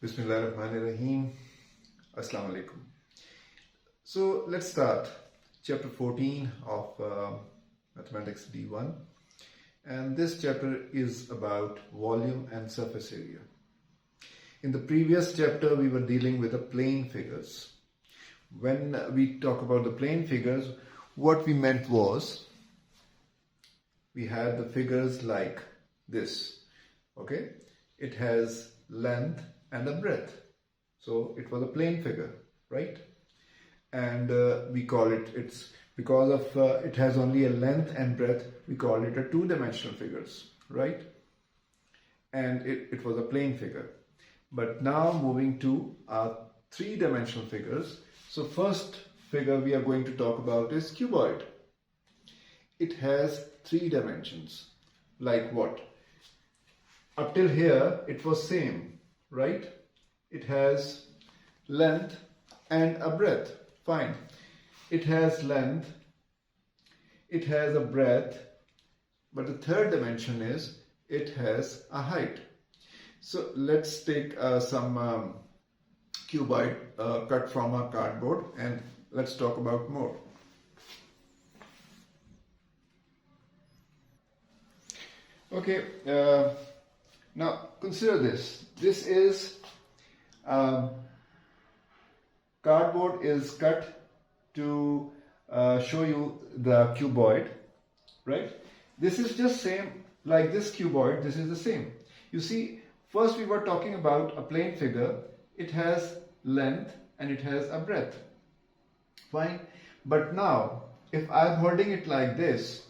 Bismillahirrahmanirrahim. Assalamu alaikum. So let's start chapter 14 of Mathematics D1, and this chapter is about volume and surface area. In the previous chapter we were dealing with the plane figures. When we talk about the plane figures, what we meant was we had the figures like this. Okay, it has length and a breadth, so it was a plane figure, right? And we call it's because of it has only a length and breadth, we call it a two-dimensional figures, right? And it was a plane figure. But now moving to our three-dimensional figures. So first figure we are going to talk about is cuboid. It has three dimensions. Like what? Up till here it was same, right? It has length and a breadth. Fine. It has length, it has a breadth, but the third dimension is it has a height. So let's take some cuboid cut from a cardboard and let's talk about more. Okay, now consider this. This is cardboard is cut to show you the cuboid, right? This is just same like this cuboid. This is the same. You see, first we were talking about a plane figure. It has length and it has a breadth. Fine. But now, if I'm holding it like this,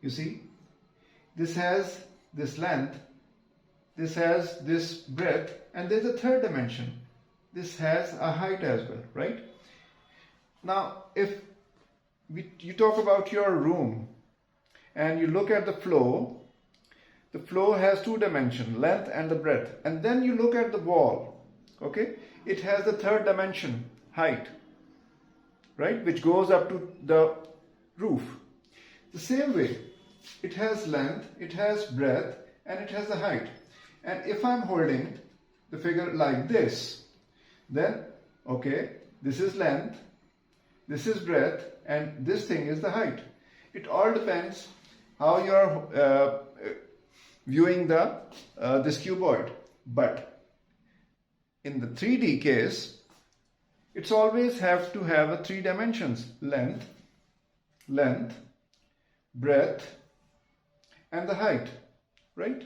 you see, this has this length, this has this breadth, and there's a third dimension. This has a height as well, right? Now, if you talk about your room and you look at the floor has two dimensions, length and the breadth. And then you look at the wall, okay? It has the third dimension, height, right? Which goes up to the roof. The same way, it has length, it has breadth, and it has a height. And if I'm holding the figure like this, then, okay, this is length, this is breadth, and this thing is the height. It all depends how you are viewing this cuboid. But in the 3D case, it's always have to have a three dimensions: length, breadth, and the height, right?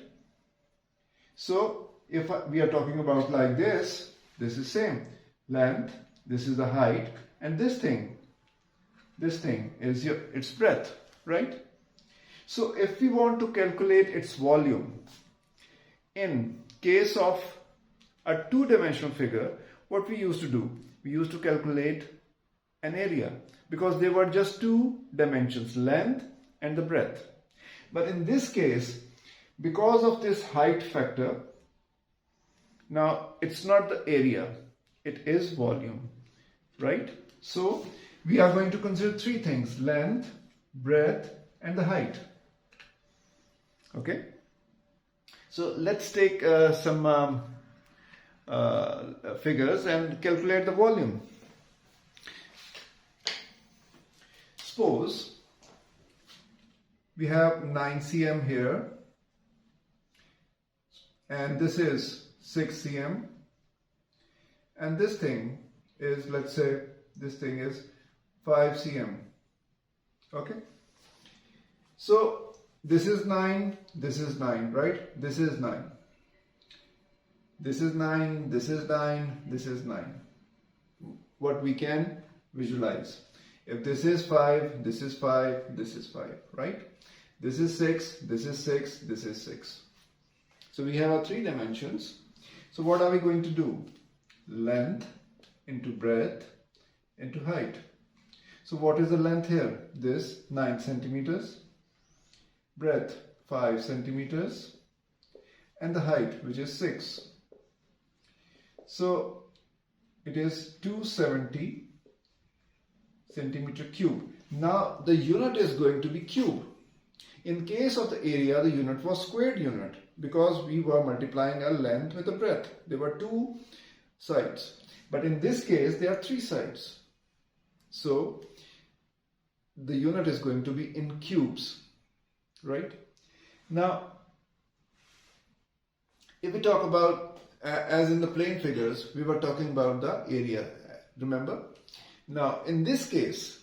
So if we are talking about like this is same, length, this is the height, and this thing is its breadth, right? So if we want to calculate its volume, in case of a two-dimensional figure, what we used to do? We used to calculate an area because they were just two dimensions, length and the breadth. But in this case, because of this height factor, now it's not the area, it is volume, right? So we are going to consider three things: length, breadth, and the height. Okay? So let's take some figures and calculate the volume. Suppose we have 9 cm here, and this is 6 cm, and this thing is, let's say, this thing is 5 cm. Okay? So this is 9, this is 9, right? This is 9. This is 9, this is 9, this is 9. What we can visualize. If this is 5, this is 5, this is 5, right? This is 6, this is 6, this is 6. So we have our three dimensions. So what are we going to do? Length into breadth into height. So what is the length here? This 9 centimeters, breadth 5 centimeters, and the height, which is 6. So it is 270 centimeter cube. Now the unit is going to be cube. In case of the area, the unit was squared unit because we were multiplying a length with a breadth. There were two sides. But in this case, there are three sides. So the unit is going to be in cubes, right? Now, if we talk about, as in the plane figures, we were talking about the area, remember? Now, in this case,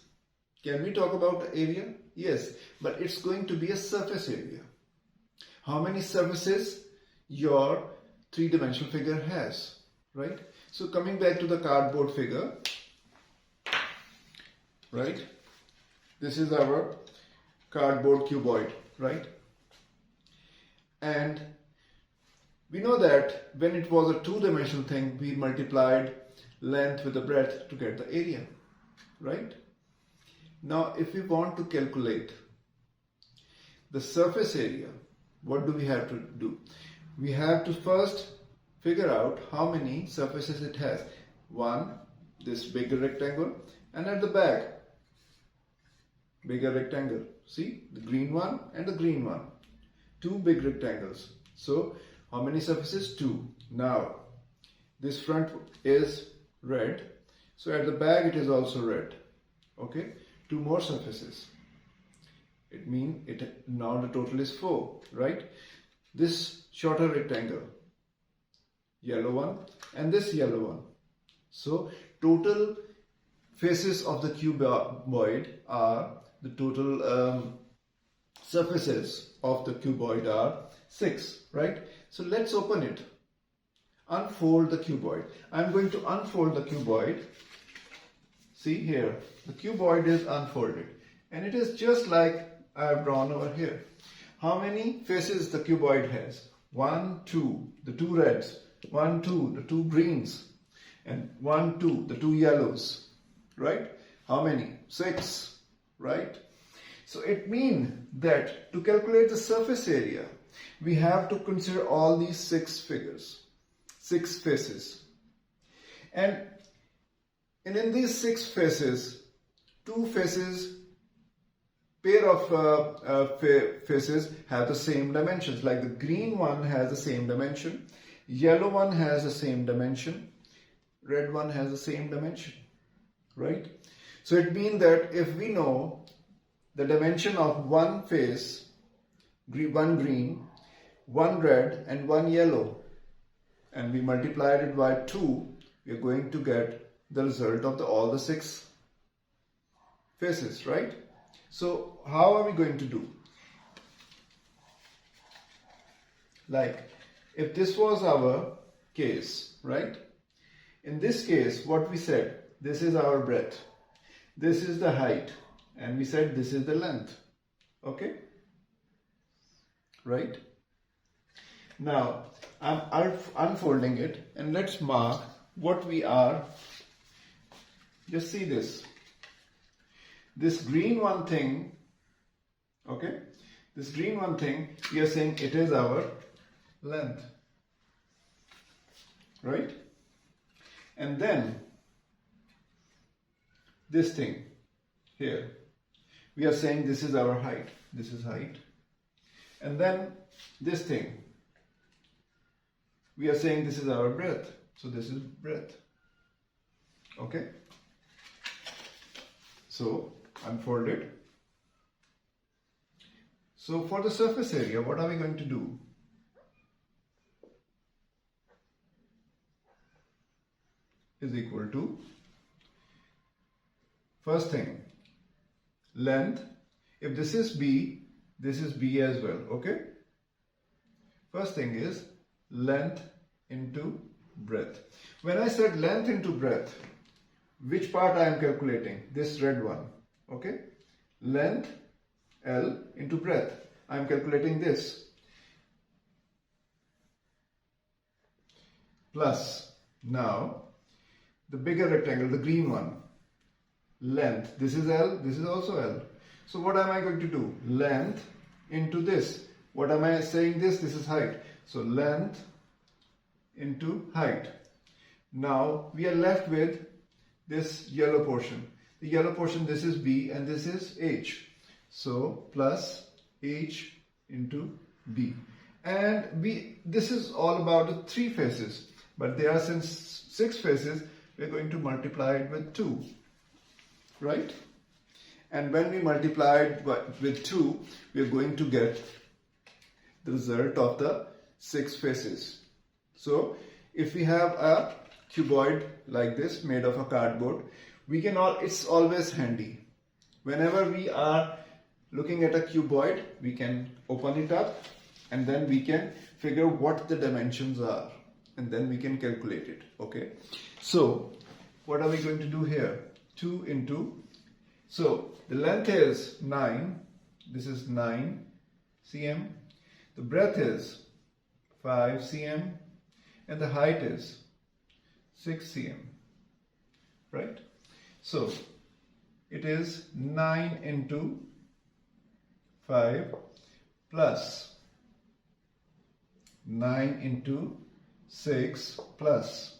can we talk about the area? Yes, but it's going to be a surface area. How many surfaces your three-dimensional figure has, right? So coming back to the cardboard figure, right? This is our cardboard cuboid, right? And we know that when it was a two-dimensional thing, we multiplied length with the breadth to get the area, right? Now, if we want to calculate the surface area, what do we have to do? We have to first figure out how many surfaces it has. One, this bigger rectangle, and at the back, bigger rectangle. See, the green one and the green one. Two big rectangles. So, how many surfaces? Two. Now, this front is red. So, at the back it is also red. Okay, two more surfaces. It means now the total is 4, right? This shorter rectangle, yellow one, and this yellow one. So, total faces of the cuboid are, the total surfaces of the cuboid are 6, right? So let's open it. Unfold the cuboid. I'm going to unfold the cuboid. See here, the cuboid is unfolded. And it is just like I have drawn over here. How many faces the cuboid has? 1, 2, the two reds. 1, 2, the two greens. And 1, 2, the two yellows. Right? How many? 6. Right? So it means that to calculate the surface area, we have to consider all these 6 figures, 6 faces. And in these 6 faces, two faces, pair of faces have the same dimensions. Like the green one has the same dimension, yellow one has the same dimension, red one has the same dimension, right? So it means that if we know the dimension of one face, one green, one red and one yellow, and we multiplied it by 2, we are going to get the result of all the 6 faces, right? So how are we going to do? Like, if this was our case, right? In this case, what we said, this is our breadth, this is the height, and we said this is the length, okay? Right? Now, I'm unfolding it, and let's mark what we are. Just see this. This green one thing, okay? This green one thing, we are saying it is our length, right? And then this thing here, we are saying this is our height. This is height. And then this thing, we are saying this is our breadth. So this is breadth. Okay? So unfold it. So for the surface area, what are we going to do? Is equal to, first thing, length. If this is B, this is B as well, okay? First thing is length into breadth. When I said length into breadth, which part I am calculating? This red one, okay? Length, L, into breadth. I am calculating this. Plus, now, the bigger rectangle, the green one, length, this is L, this is also L. So what am I going to do? Length into this. What am I saying this? This is height. So length into height. Now we are left with this yellow portion. The yellow portion, this is B and this is H. So plus H into B. And this is all about the 3 faces, but there are since 6 faces, we're going to multiply it with 2, right? And when we multiply it with 2, we are going to get the result of the 6 faces. So if we have a cuboid like this made of a cardboard, it's always handy. Whenever we are looking at a cuboid, we can open it up and then we can figure what the dimensions are and then we can calculate it. Okay, so what are we going to do here? 2 into, so the length is 9, this is 9 cm, the breadth is 5 cm, and the height is 6 cm, right? So it is 9 into 5 plus 9 into 6 plus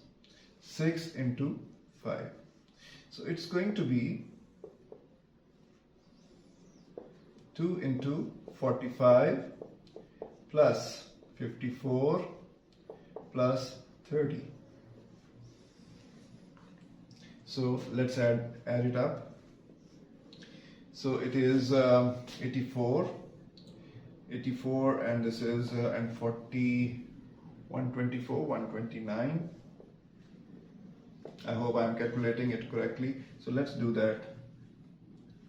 6 into 5. So it's going to be 2 into 45 plus 54 plus 30. So let's add it up. So it is 84, and this is and 40, 124, 129. I hope I am calculating it correctly. So let's do that.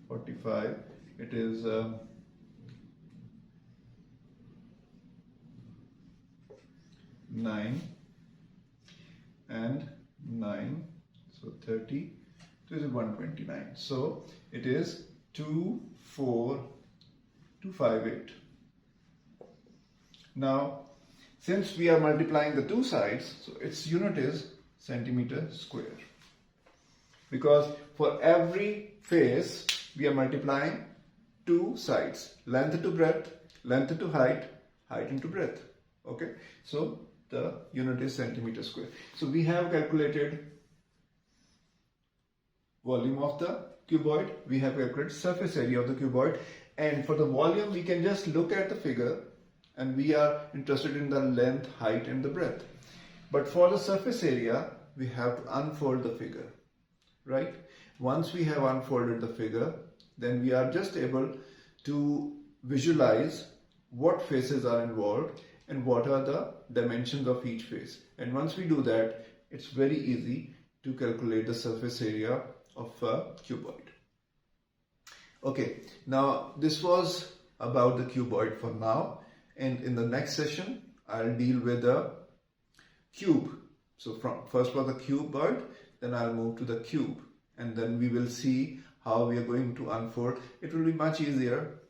45, it is 9 and 9, so 30, this is 129. So it is 24258. Now, since we are multiplying the 2 sides, so its unit is centimeter square. Because for every face, we are multiplying 2 sides, length to breadth, length to height, height into breadth. Okay, so the unit is centimeter square. So we have calculated volume of the cuboid, we have calculated surface area of the cuboid, and for the volume we can just look at the figure and we are interested in the length, height and the breadth. But for the surface area, we have to unfold the figure, right? Once we have unfolded the figure, then we are just able to visualize what faces are involved and what are the dimensions of each face. And once we do that, it's very easy to calculate the surface area of a cuboid. Okay, now this was about the cuboid for now, and in the next session I'll deal with the cube. So first for the cuboid, then I'll move to the cube, and then we will see how we are going to unfold. It will be much easier,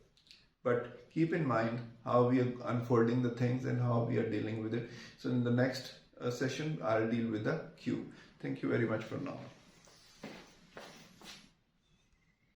but keep in mind how we are unfolding the things and how we are dealing with it. So in the next session I'll deal with the cube. Thank you very much for now.